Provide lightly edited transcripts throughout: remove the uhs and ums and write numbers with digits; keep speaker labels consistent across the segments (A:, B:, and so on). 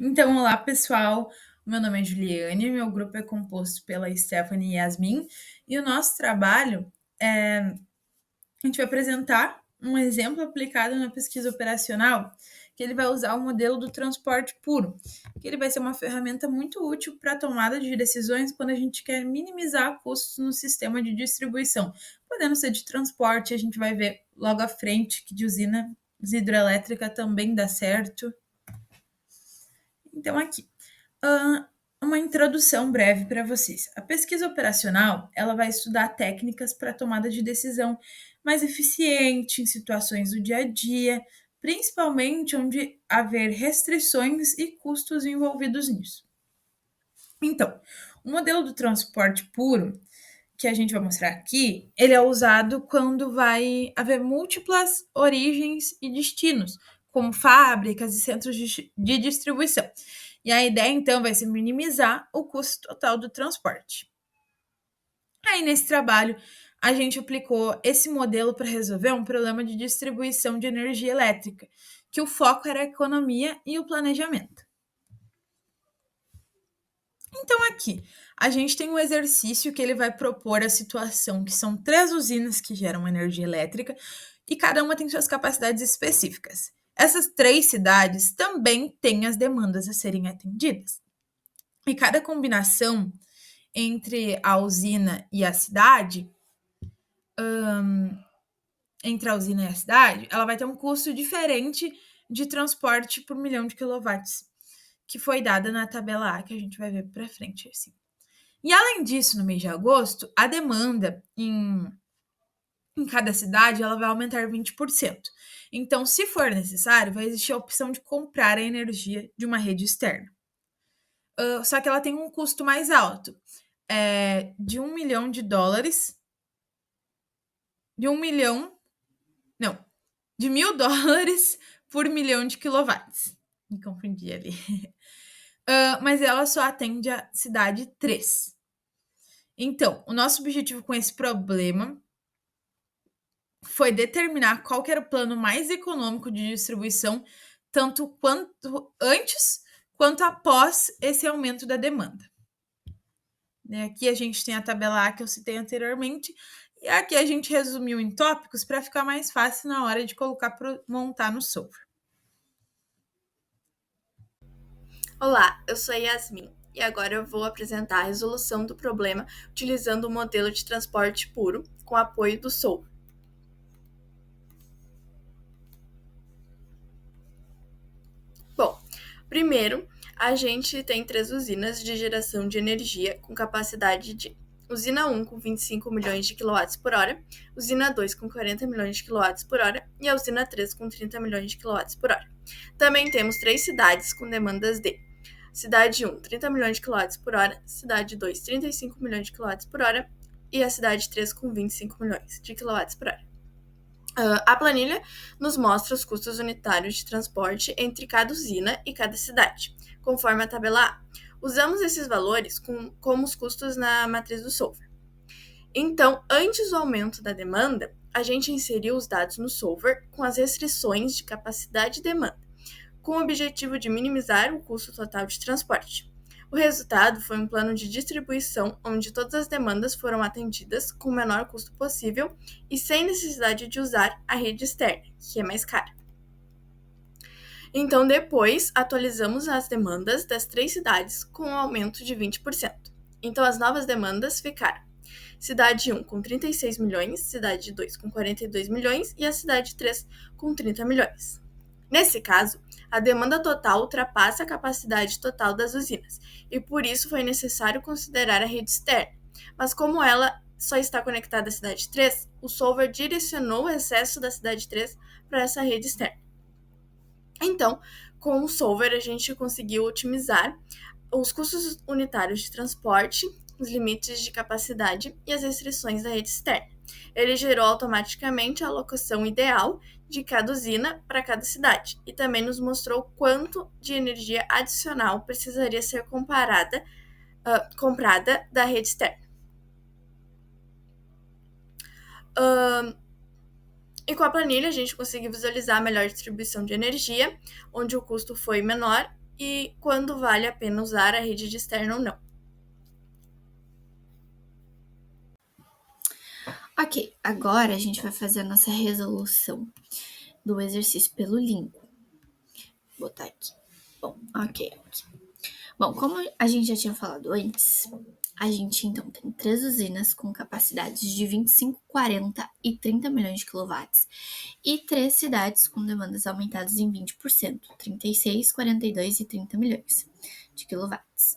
A: Então, olá pessoal, meu nome é Juliane, meu grupo é composto pela Stephanie e Yasmin, e o nosso trabalho a gente vai apresentar um exemplo aplicado na pesquisa operacional, que ele vai usar o modelo do transporte puro, que ele vai ser uma ferramenta muito útil para a tomada de decisões quando a gente quer minimizar custos no sistema de distribuição, podendo ser de transporte, a gente vai ver logo à frente que de usina hidrelétrica também dá certo. Então, aqui, ah, uma introdução breve para vocês. A pesquisa operacional, ela vai estudar técnicas para tomada de decisão mais eficiente em situações do dia a dia, principalmente onde haver restrições e custos envolvidos nisso. Então, o modelo do transporte puro, que a gente vai mostrar aqui, ele é usado quando vai haver múltiplas origens e destinos, como fábricas e centros de distribuição. E a ideia, então, vai ser minimizar o custo total do transporte. Aí, nesse trabalho, a gente aplicou esse modelo para resolver um problema de distribuição de energia elétrica, que o foco era a economia e o planejamento. Então, aqui, a gente tem um exercício que ele vai propor a situação que são 3 usinas que geram energia elétrica e cada uma tem suas capacidades específicas. Essas 3 cidades também têm as demandas a serem atendidas. E cada combinação entre a usina e a cidade, ela vai ter um custo diferente de transporte por milhão de quilowatts, que foi dada na tabela A, que a gente vai ver para frente assim. E além disso, no mês de agosto, a demanda em cada cidade ela vai aumentar 20%. Então, se for necessário, vai existir a opção de comprar a energia de uma rede externa. Só que ela tem um custo mais alto, de $1 milhão, de 1 milhão, não, de $1.000 por milhão de quilowatts. Me confundi ali. Mas ela só atende a cidade 3. Então, o nosso objetivo com esse problema foi determinar qual que era o plano mais econômico de distribuição, tanto quanto antes quanto após esse aumento da demanda. Aqui a gente tem a tabela A que eu citei anteriormente, e aqui a gente resumiu em tópicos para ficar mais fácil na hora de colocar para montar no solver.
B: Olá, eu sou a Yasmin e agora eu vou apresentar a resolução do problema utilizando o modelo de transporte puro com apoio do Solver. Bom, primeiro, a gente tem 3 usinas de geração de energia com capacidade de usina 1 com 25 milhões de kW por hora, usina 2 com 40 milhões de kW por hora e a usina 3 com 30 milhões de kW por hora. Também temos 3 cidades com demandas de cidade 1, 30 milhões de kW por hora, cidade 2, 35 milhões de kW por hora e a cidade 3 com 25 milhões de kW por hora. A planilha nos mostra os custos unitários de transporte entre cada usina e cada cidade, conforme a tabela A. Usamos esses valores como os custos na matriz do Solver. Então, antes do aumento da demanda, a gente inseriu os dados no Solver com as restrições de capacidade e demanda, com o objetivo de minimizar o custo total de transporte. O resultado foi um plano de distribuição onde todas as demandas foram atendidas com o menor custo possível e sem necessidade de usar a rede externa, que é mais cara. Então, depois, atualizamos as demandas das 3 cidades com um aumento de 20%. Então, as novas demandas ficaram cidade 1 com 36 milhões, cidade 2 com 42 milhões e a cidade 3 com 30 milhões. Nesse caso, a demanda total ultrapassa a capacidade total das usinas, e por isso foi necessário considerar a rede externa. Mas como ela só está conectada à cidade 3, o solver direcionou o excesso da cidade 3 para essa rede externa. Então, com o solver, a gente conseguiu otimizar os custos unitários de transporte, os limites de capacidade e as restrições da rede externa. Ele gerou automaticamente a alocação ideal de cada usina para cada cidade e também nos mostrou quanto de energia adicional precisaria ser comprada da rede externa. E com a planilha a gente conseguiu visualizar a melhor distribuição de energia, onde o custo foi menor e quando vale a pena usar a rede de externa ou não.
C: Ok, agora a gente vai fazer a nossa resolução do exercício pelo Lingo. Vou botar aqui. Bom, ok. Bom, como a gente já tinha falado antes, a gente então tem 3 usinas com capacidades de 25, 40 e 30 milhões de quilowatts e 3 cidades com demandas aumentadas em 20%, 36, 42 e 30 milhões de quilowatts.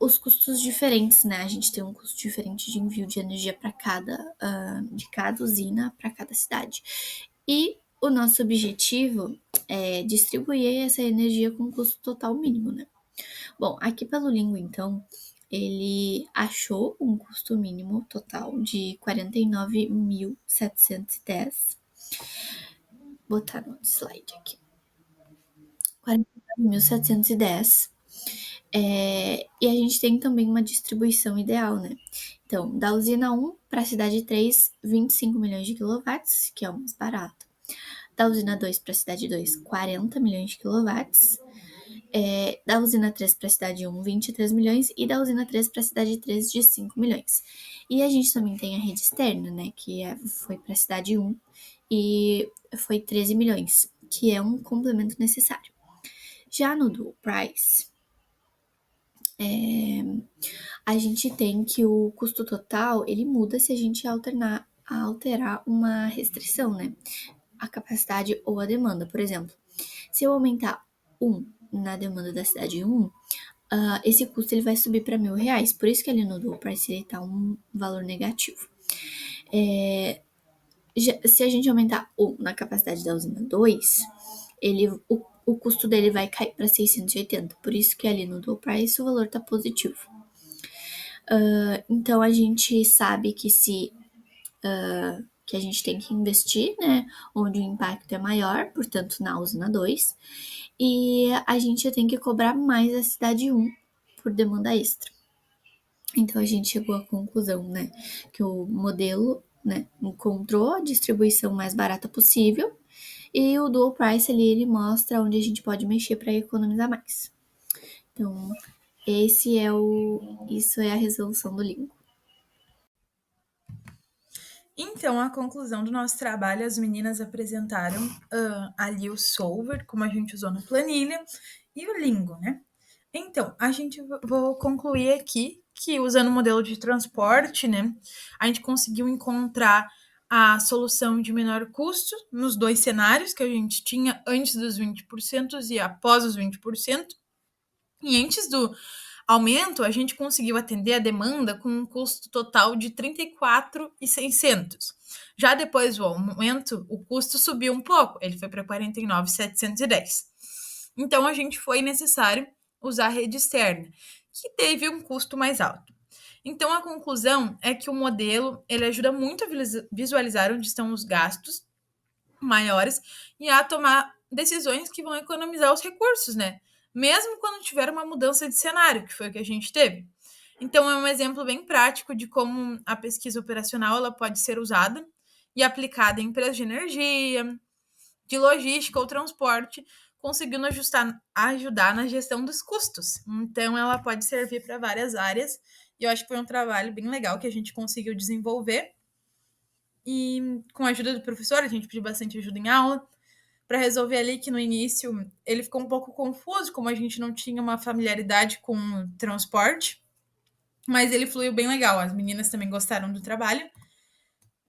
C: Os custos diferentes, né? A gente tem um custo diferente de envio de energia para de cada usina para cada cidade. E o nosso objetivo é distribuir essa energia com custo total mínimo, né? Bom, aqui pelo Lingo, então, ele achou um custo mínimo total de 49.710. Vou botar no slide aqui. 49.710. E a gente tem também uma distribuição ideal, né? Então, da usina 1 para a cidade 3, 25 milhões de quilowatts, que é o mais barato. Da usina 2 para a cidade 2, 40 milhões de quilowatts. Da usina 3 para a cidade 1, 23 milhões. E da usina 3 para a cidade 3, de 5 milhões. E a gente também tem a rede externa, né? Que foi para a cidade 1 e foi 13 milhões, que é um complemento necessário. Já no Dual Price, a gente tem que o custo total, ele muda se a gente alterar uma restrição, né? A capacidade ou a demanda. Por exemplo, se eu aumentar 1 na demanda da cidade 1, esse custo ele vai subir para R$1.000. Por isso que ali no Dual Price ele tá um valor negativo. Se a gente aumentar 1 na capacidade da usina 2, o custo dele vai cair para 680. Por isso que ali no Dual Price o valor está positivo. Então a gente sabe que que a gente tem que investir, né, onde o impacto é maior, portanto na usina 2, e a gente tem que cobrar mais a cidade 1 por demanda extra. Então a gente chegou à conclusão, né, que o modelo, né, encontrou a distribuição mais barata possível, e o Dual Price ali, ele mostra onde a gente pode mexer para economizar mais. Então, isso é a resolução do Lingo.
A: Então, a conclusão do nosso trabalho, as meninas apresentaram ali o solver, como a gente usou na planilha, e o Lingo, né? Então, vou concluir aqui que usando o modelo de transporte, né, a gente conseguiu encontrar a solução de menor custo nos 2 cenários que a gente tinha antes dos 20% e após os 20%. E antes do aumento, a gente conseguiu atender a demanda com um custo total de 34.600. Já depois do aumento, o custo subiu um pouco, ele foi para 49.710. Então, a gente foi necessário usar a rede externa, que teve um custo mais alto. Então, a conclusão é que o modelo ele ajuda muito a visualizar onde estão os gastos maiores e a tomar decisões que vão economizar os recursos, né? Mesmo quando tiver uma mudança de cenário, que foi o que a gente teve. Então, é um exemplo bem prático de como a pesquisa operacional ela pode ser usada e aplicada em empresas de energia, de logística ou transporte, conseguindo ajudar na gestão dos custos. Então, ela pode servir para várias áreas e eu acho que foi um trabalho bem legal que a gente conseguiu desenvolver. E com a ajuda do professor, a gente pediu bastante ajuda em aula para resolver ali que no início ele ficou um pouco confuso, como a gente não tinha uma familiaridade com transporte, mas ele fluiu bem legal. As meninas também gostaram do trabalho.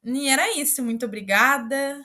A: E era isso, muito obrigada.